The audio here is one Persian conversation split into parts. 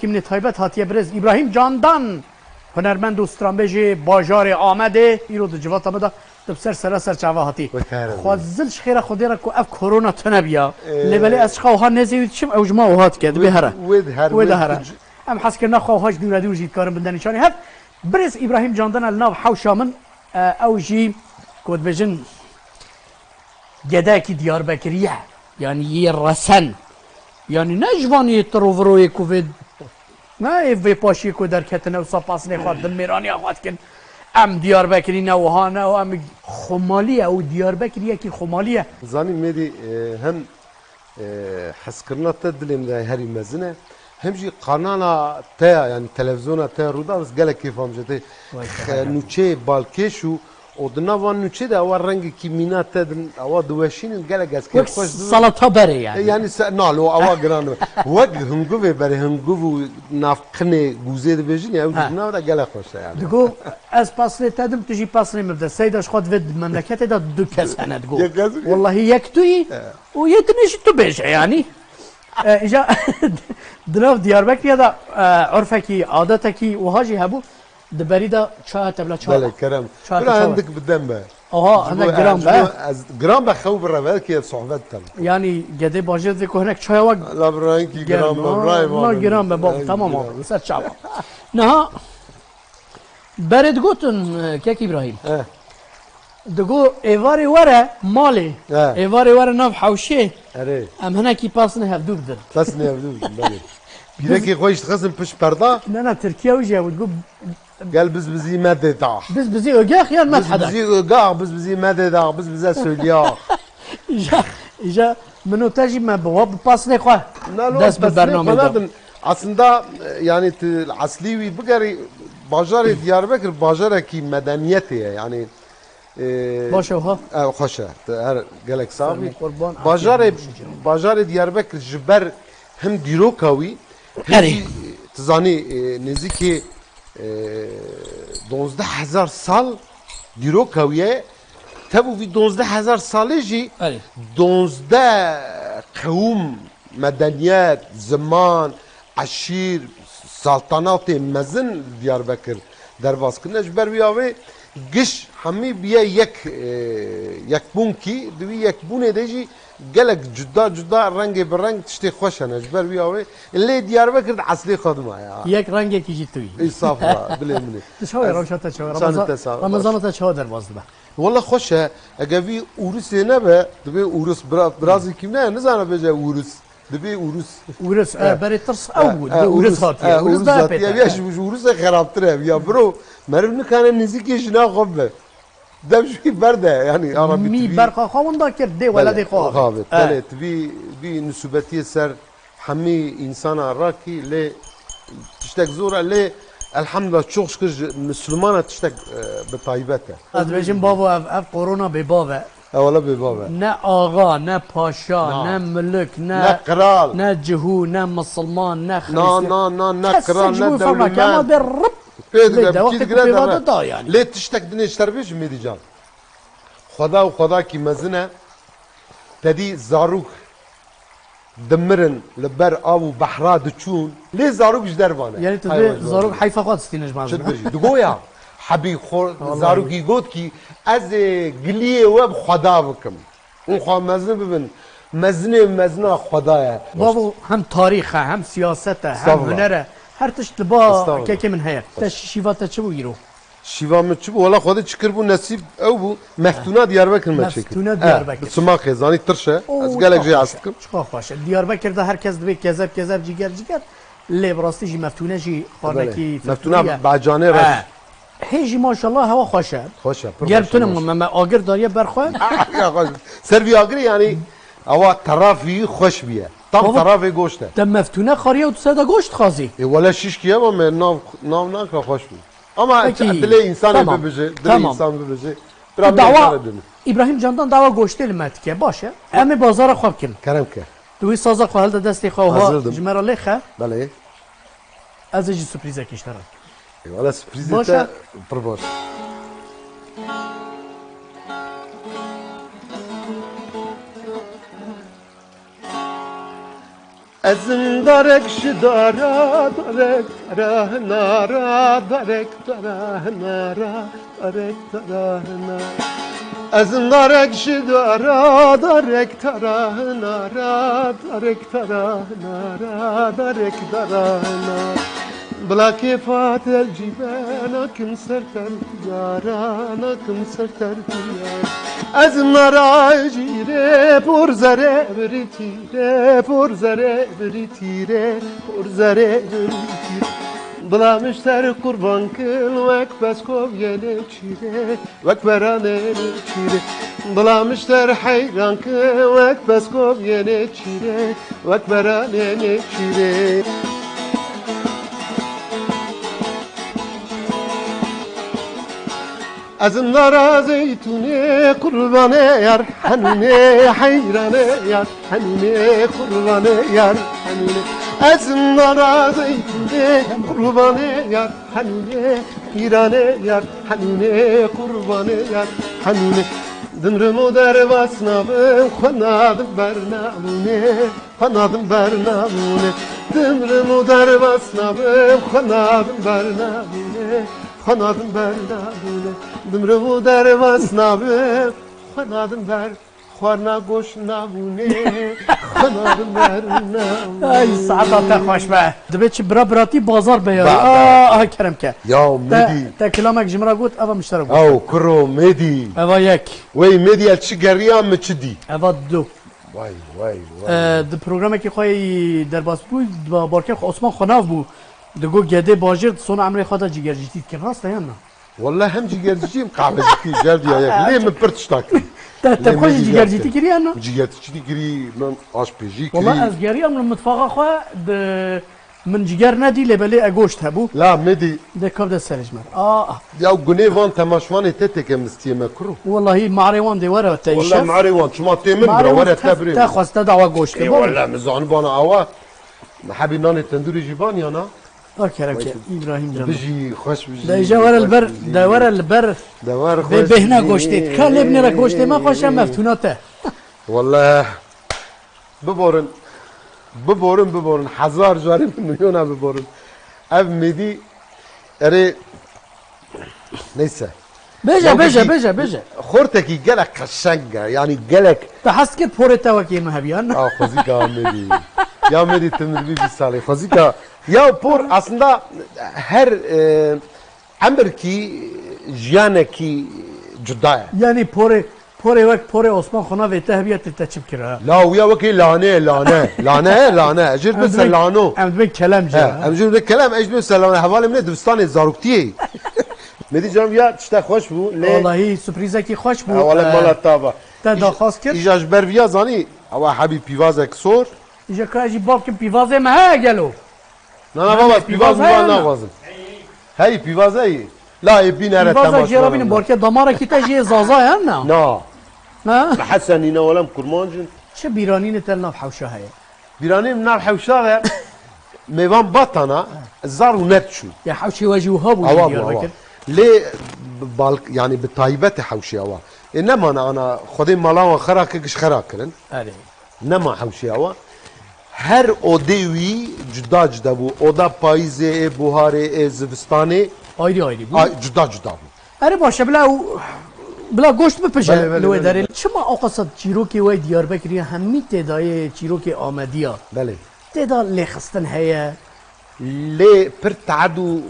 کی من تایبت هاتیه برز ابراهیم جاندان هنرمند و استرانبیج باجار آمده ایرو دو جوات آمده دبسر سر چاوا هاتی خوازلش خیره خودی را که اف کرونا تنبیا لبلی از خواه نزیوید چیم او جما و هات کرد بهره ود هره ام حس کرنا خواهاش دور جید کارم بندنشانی هف برز ابراهیم جاندان الناو حوشا من او جی کود بجن گداکی دیار بکریه یعنی یه رسن یعنی نجوانی ترووروی کووید نه ای پاشی کو در کتنه و سپاس نخواد دل میرانی آخواد کن ام دیار بکری نوهانه و ام خمالیه او دیار بکری یکی خمالیه زانی میری هم حس کرنا تا دلیم ده هری مزنه هم جی قنانا تا یعنی تلویزیون تا رودا بس گله کیف هم جده نوچه بالکشو و دنوان نوچه ده اول رنگ کی مینا تا اول دوشین گله گز کیف خوش سلطه بره یعنی نالو اول گران وقت هنگوی بره هنگوی نافقنه گوزه ده بجین یا دنوا ده گله خوشه یعنی دگو از پاسلی تدم تجی پاسلی مبده سیدش خود ود مملکت ده دو کس هنه دگو والله یک توی و یک نیش تو بشه یعنی ایجا دناف دیاربکر دا عرفکی عادتکی و هاجی هبو دبری دا چای تبلا چای بله کرم برا عندك بدم به آها انا گرام به از گرام به خوب رول که صحبت تم یعنی گده باجه ذکر هناك چای وقت لا برای کی گرام برای ما گرام به باب تمام آقا سر چاوا نه برد گوتن که ابراهیم دگو ایواری وره مالی ایواری وره ناف حوشه اره ام هنا کی پاس نه هفدو بدن پس نه بدون بله بیره کی خوش تخصم پش پردا نه ترکیه وجه وتقول قال بزبزي ماده دا بزبزي اوجاخ يا ما حدا بزبزي قاع بزبزي ماده دا بزبزي سوليا اجا منو تجي ما بواب باس نه خو دست بالبرنامه ده aslında yani asliwi bigari bajarê Diyarbakır bajarekî medeniyetê ye yani باشه ها خوش her gelek savi bajarê Diyarbakır ji ber hem dîroka wî tizanî nêzîkî 12000 sal dîroka wî ye tevû vî 12000 salê jî 12 qewm medeniyet ziman عشیر سلطنات مزن دیاربکر در باز کنه جبر بیاوی گش همی بیا یک بون کی دوی یک بونه دیجی گلک جدا جدا رنگ به رنگ تشتی خوشنه جبر بیاوی اللي دیاربکر اصلی خدمه یا یک رنگ کی جی توی ای صافا بله منی تشوي روشته تشوي رمضان تشوي در باز ده والله خوشه اگه اورس نه به دوی اورس برازی کیم نه نزانه بجه اورس دبي ورس بري ترس اول ورس هاتي ورس هاتي يا شو ورس خرابتره يا برو مرن كان نزيكي شنا خبه ده شوي برده يعني عربي مي برقه خون داكر دي ولا دي خابت تلت بي نسبتي سر حمي انسان راكي لي تشتك زوره لي الحمد لله çok şükür Müslümana tiştek betaybete. Advejim baba ev korona be baba. Valla be baba. Ne ağa, ne paşa, ne mülk, ne kral, ne cihu, ne Müslüman, ne Hristiyan. Ne kral, ne devlet. Ama der Rab. Le da yani. Le tiştek dine işterbiş mi diyeceğim? Xuda ki mezine tedi zaruk دمرن لبر آب و بحرا دچون ليه زاروك جدار بانه يعني تبي زاروك حيفا قاد ستينج معنا شد بجي دقويا حبي خور زاروك يقول كي از قليه وب خدا بكم اون خوا مزن ببن مزنه خدايا بابو هم تاريخه هم سياسته هم هنره هر تشت با كيكي من هيا تش شيفاتا چبو يرو شیوا مچبو ولا خود چکر بو نصیب او بو مفتونه دیاربکر مچکر مفتونه دیاربکر سما خزانی ترشه از گلک جی استکم چخ باشه دیاربکر ده هر کس دبی کذب جیگر لی براستی جی مفتونه جی خانکی مفتونه باجانه رش هیجی ماشاءالله هوا خوشه گربتونه ما آگر داریه برخواه یا خوش سروی آگری یعنی اوا طرفی خوش بیه tam tarafı goşte de meftune xariye tu seda goşt xazi wala şiş ki ama nav nakra hoş bu ama dile insan bebece dile insan bebece biraz dava İbrahim Candan dava goşte ilmetke başa emi bazara xab kin kerem ke tu saza xal da desti xava jmera lexa bale az ji sürprize kiştara wala sürprize ta proboş ازم دارک شدارا دارک تراه نارا دارک تراه نارا دارک تراه نارا ازم دارک شدارا دارک تراه نارا دارک تراه نارا دارک تراه نارا بلا كيفات الجبال كم سرتر يارانا كم سرتر يار ازم راجيري برزره بريتيري برزره بريتيري برزره بريتيري بلا مشتر قربان كل وك بس كوب يلي تشيري وك براني تشيري بلا مشتر حيران كل وك بس كوب يلي تشيري وك براني تشيري ازم زيتوني قرباني يا حنوني حيراني يا حنوني قرباني يا حنوني ازم زيتوني قرباني يا حنوني حيراني يا حنوني قرباني يا حنوني دمرمو در واسنابم خنادم برنامونه خنادم برنامونه دمرمو در واسنابم خنادم برنامونه خنادم برنامونه دمرمو در واسنابم خنادم بر خورنا گوش نبونه خنادم برنامونه ای سعادت خوش به دبی چی برا براتی بازار بیاری آه کرم که یا مدی تا کلامک جمرا گوت اوا مشترک گوت او کرو مدی اوا یک وی مدی الچی گریام مچدی اوا دو وای وای وای د پروگرامی که خواهی در باس بود با بارکه عثمان خناف بود دگو گده باجر سون عمر خدا جگر جدید که راست یا نه والله هم جيجرجيم قاعد كي جلدي ياك ليه ما برتش تاك تا خوش جگر جدید کری یا نه جيجرتش دي كري من اش بي جي والله كري از گری من متفاقه خو د من جگر ندی لبلی اگوشت هبو لا مدي ده کب ده سرش من يا غني فان تماشوان تتك مستي مكرو والله معريوان دي ورا تايشف والله معري وان شما تيمن برا ولا تبري تا خواسته دعوا گوشت اي والله مزعن بانا اوا حبي ناني تندوري جيبان يا نا کرم که ابراهیم جان بيجي خوش بيجي ده اجا ورا البر ده ورا البر دوار خوش بهنا گوشتید کل ابن را گوشت ما خوشم مفتوناته والله ببورن ببورن هزار جاری میلیون ببورن اب میدی اره نيسا بجا خورتكي جلك قشنجة يعني جلك تحس که پورتا وکی مهبیان خزيكا مدي يا مدي تمربي بالصالح خزيكا يا بور aslında her امركي جيانكي جداية yani پوره وقت پوره عثمان خنا و تهبیت تچب کرا لا ويا وكي لانه اجر بس لانو ام دبي كلام جا ام جور كلام اجر بس لانه حواله من دبستان زاروكتي مدي جام يا تشتا خوش بو والله سورپريزه کی خوش بو والله مالا تابا تا داخواست کرد ايجاج برفيا زاني او حبيب بيوازك صور اجا کاجی باب که پیوازه ما گلو نه بابا پیواز ما نوازم هی پیوازه لا يبين انا پیوازه تماش جرا بین بارکه دماره کی تجی زازا یا نه نه حسن اینا ولم کرمانجن چه بیرانی نتل ناف حوشه هيا بیرانی من حوشا میوان باتانا زار ونتشو يا حوشي وجهها بو والله ليه يعني بالطيبات حوشي اوا انما انا خدي مالا خراكش خراكرن انما حوشي اوا هر اودوی جدا بو اودا پاییزه بهاره زوستانه آیدی بو جدا بو اره باشه بلا گوشت بپشه لوی داره چما آقا چیروکی وای دیاربکری همی تعدای چیروکی آمدیا بله تعداد لخستن هيا ليه پر تعدو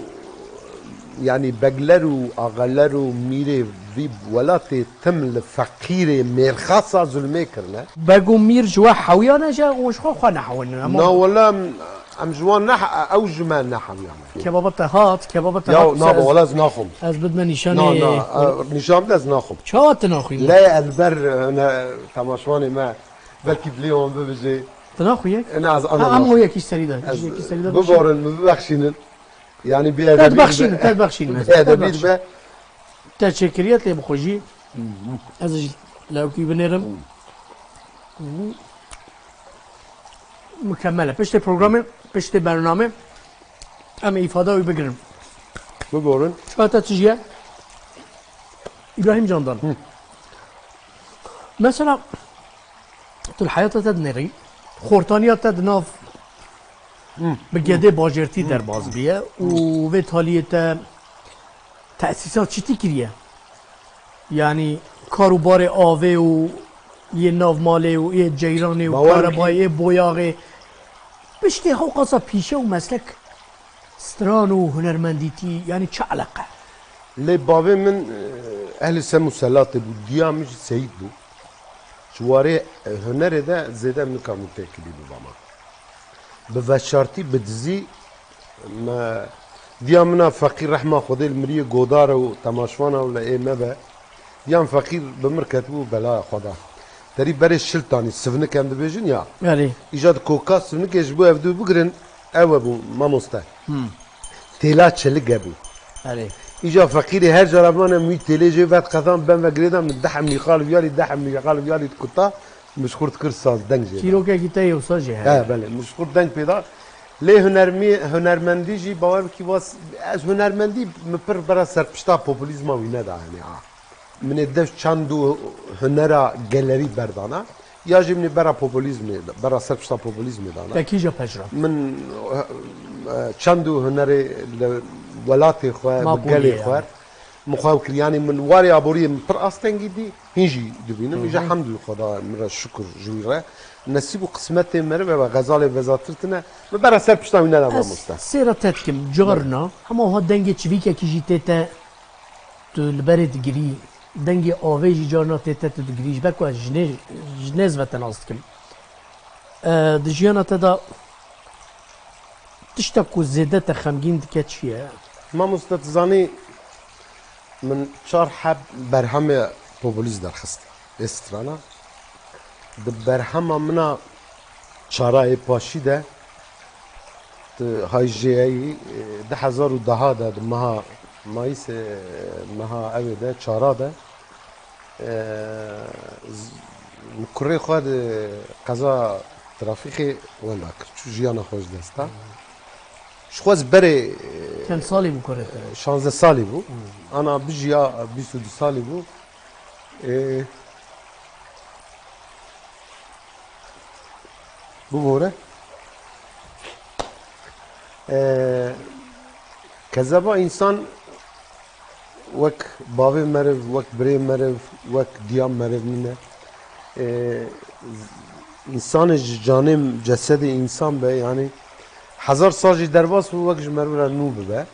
يعني بقلرو اغلرو ميري في ولاتي تم الفقير مرخصة ظلمي كرنا بقو مير جوا حويانا جا وش خو نحونا لا والله ام جوان نح او جمال نحم يعني كبابتا هات كبابتا هات يا نابا ولا زناخم از بدنا نشاني نشان لا زناخم شات ناخي لا البر انا تماشواني ما بلكي بليهم ببجي تناخويك انا هم هو يكي سريده ببورن ببخشين يعني تبخشين ادبيت به تشكريات لي بخوجي از لو كي بنرم مكمله پشت برنامه پشت برنامه ام ifade بگیرم ببورن چاته چیه ابراهيم جاندان مثلا تو الحياه تدنري خورتانيات تدناف بگده باجرتی در باز بیه و وی حالیت تأسیسات چی کریه یعنی کاروبار آوه و یه ناوماله و یه جیرانه و کاربای بویاغه بشته ها قصا پیشه و مسلک ستران و هنرمندیتی یعنی چه علاقه؟ لی بابه من اهل سم و سلاته بود دیامش سعید بود شواره هنره ده زیده من کامو تکلی بابا به وشارتی بدزی ما دیامنا فقیر رحمه خدای المریه گودار و تماشوانه ولا ايه مبه دیام فقیر بمرکت بود بلا خدا تری برای شلتانی سفنه کم دو بیجن یا ایجاد کوکا سفنه کش بو افدو بگرن اوه بو ماموسته تیلا چلگه بو ایجا فقیری هر جرابانه می تیلی جه وقت قدام بم و گریدم دحم میخال ویالی دحم میخال ویالی کتا مشخورت کر ساز دنگ جه کیلو که گیته یو ساجه ها بله مشخورت دنگ پیدا لی هنرمندی جی باور کی واس از هنرمندی مپر برا سرپشتا پوپولیزم وی ندا یعنی من دف چندو هنرا گالری بردانا یا جی من برا پوپولیزم برا سرپشتا پوپولیزم دانا تکیجا پجرا من چندو هنر ولاتي خواه بقالي خواه مخاو كرياني من واري عبوري من پر أستنجي دي هنجي دبينم إجا الحمد لله خدا مرة شكر جويرة نسيبو قسمتي مرة غزالي وزاترتنا مبارا سر بشتاوي نادا ما مستا سيرة تتكم جارنا هما ها دنگي چويكا كيجي تيتا تلبري تگري دنگي آويجي جارنا تيتا تگريش بكوا جنيز وتناستكم دجيانا تدا تشتكو زيادة تخمجين دكا چيه ما مستتزاني من چار حب برهم پوپولیز در خست استرانا ده برهم منا چارای پاشی ده های جیایی 2010 ده مها مایس مها اوی ده چارا ده مکره خود قضا ترافیقی وندا کرد چو جیانا خوش دستا شخواز بره كان سالي بكرة 16 سالي بو انا بجيا 22 سالي بو بو بوره كذا انسان وك بابي مرف وك بري مرف وك ديام مرف منه انسان جانم جسد انسان به يعني هزار ساجی درباس و وقت جمرورا نو ببه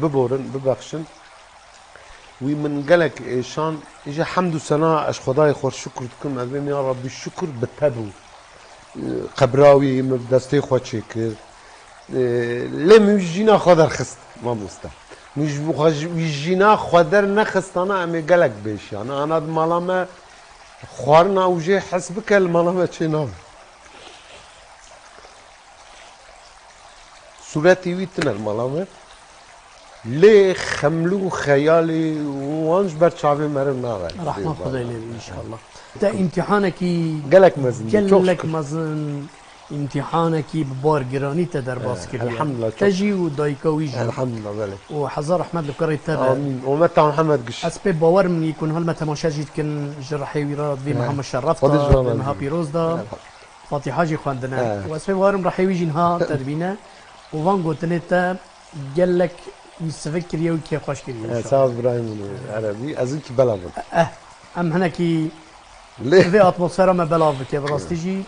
ببورن ببخشن وی من قالك شان اجا حمد و سنا اش خدای خور شکر تکم ابیم یا ربی شکر بتبو قبراوی مبدستی خود شکر لی میجینا خودر خست ما مستا میجینا خودر نخستانا امی قالك بیش یعنی انا مالامه خوارنا وجه حسبك المالامه چه نام صورتي ويتنا الملامة ليه خملو خيالي وانش برشافي مرن ناغل رحمة خدای ان شاء الله تا امتحانك قالك مزن قالك مزن امتحانك ببار جراني تدر باس كده الحمد لله تجي ودايكا ويجي الحمد لله بله وحزار احمد الكري تبع امين ومتى محمد قش اسبي باور من يكون هل متى مشاجد كن جرحي ويراد في محمد شرفت منها بيروز دا فاتحه جي خواندنا واسبي باور راح يجي نها تدبينا وفان قلتني تا قال لك يستفكر يوم كي خوش كريم سعد ابراهيم العربي ازنك بلا ام هنا كي ليه في اتموسفيرا ما بلا كي براس تجي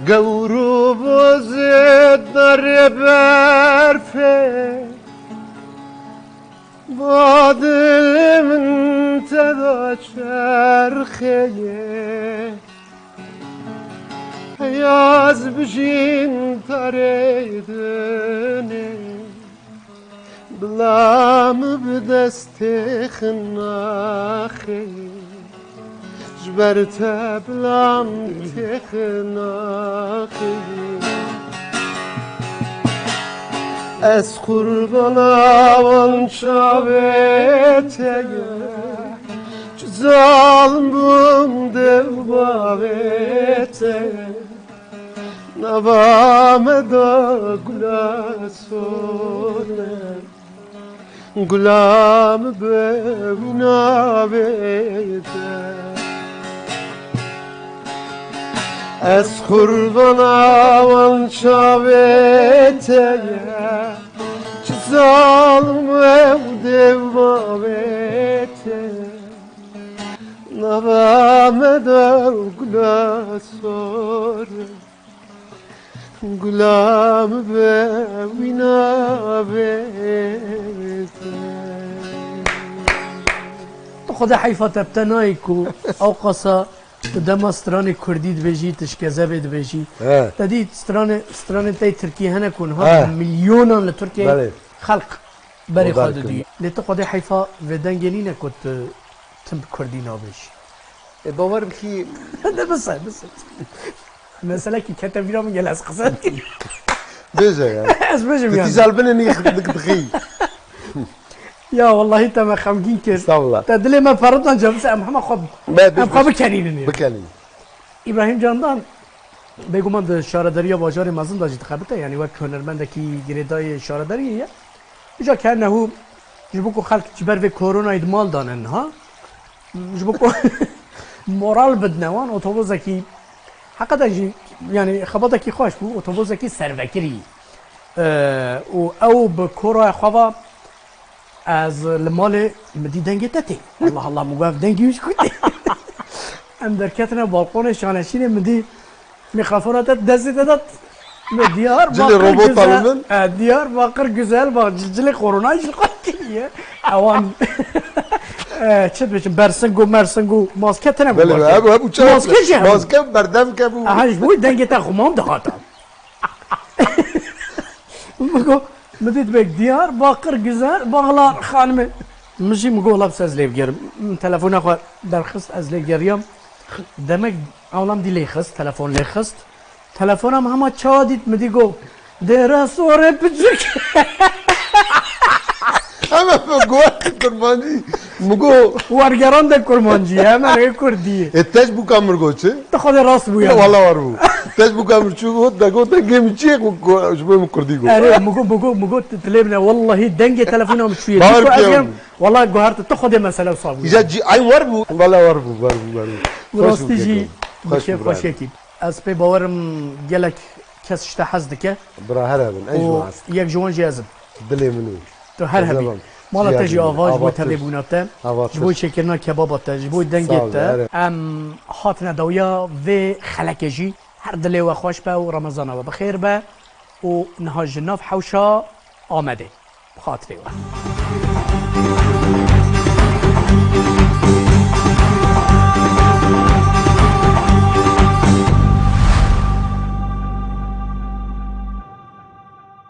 غروب زد در برفه بادل من تدا چرخه یاز بجین تریدنه بلام بدست خناخه جبرت بلام تخناخه از قربان آن شابته ظالم بوده باغته نوام دا گلاسونه گلام ببینابته از قربان آوان شابته چه ظالمه و دوامته نبامه در گلا ساره گلام به وینا خدا حیفا تبتنایی کو او قصا دم استران کردی دویجی تشکزه دویجی تدید استران تای ترکیه هنه کن ها میلیونان لترکیه خلق بری خود دی لیت خدا حیفا و دنگلی نکت تم کردی نابش باورم کی بس مثلا کی کتب بیرام میگه از قصد کی بجا از بجا میگم تیزالبن نیخ دخی یا والله تما خمگین کس استغفر تدلی ما فرضنا جمس محمد خب بکنین بکنین ابراهیم جاندان بگو من شارداری واجار مازن داشت خبرته یعنی وقت هنرمند کی گریدای شارداریه اینجا که نه جبکو خلق جبر و کرونا ادمال دانن ها جبکو مورال بدنوان اتوبوس کی حقیقتا یعنی خبرته کی خوش بو اتوبوس کی سروکری او به کورا خوا از المال مدی دنگی تتی الله مقاف دنگیش کنی ام در کتنا بالکن شانشین مدی میکروفونات دستی داد دیار باقر güzel با جلجل کرونا شلقیه اوان چه بچم برسنگو مرسنگو ماسکه تنه بله ابو ماسکه بردم که بو هاش بو دنگی تا خمام دهاتا مدید بک دیار باقر güzel bağlar خانم مشی مگو لابس از لیف گرم تلفن خو درخست از لیف گریم demek اولم دی لیخست تلفن لیخست تلفنم همه چادید مدی گو در سوره بچک همه مگو کرمانجی مگو وارگران ده کرمانجی همه ره کردیه اتش بو کامر گوچه تو خود راست بو والله وارو اتش بو کامر چو بود دگو دنگم چی کو شبه کردی گو اره مگو تلبنا والله دنگ تلفنم شويه والله گوهرت تو خود مسئله صابو اجا جی ای ور بو والله ور بو راستی جی خوشی کی از پی باورم گلک کس شته حز دکه برا هر هبن اجوا است یک جوان جذب دلی منو تو هر هبی مالا تجی آواز بو تلیبوناته جبوی شکرنا کباباته جبوی دنگته ام هاتنا دویا و خلکجی هر دلی و خوش به و رمضان و بخیر به و نهاج ناف حوشا آمده خاطری و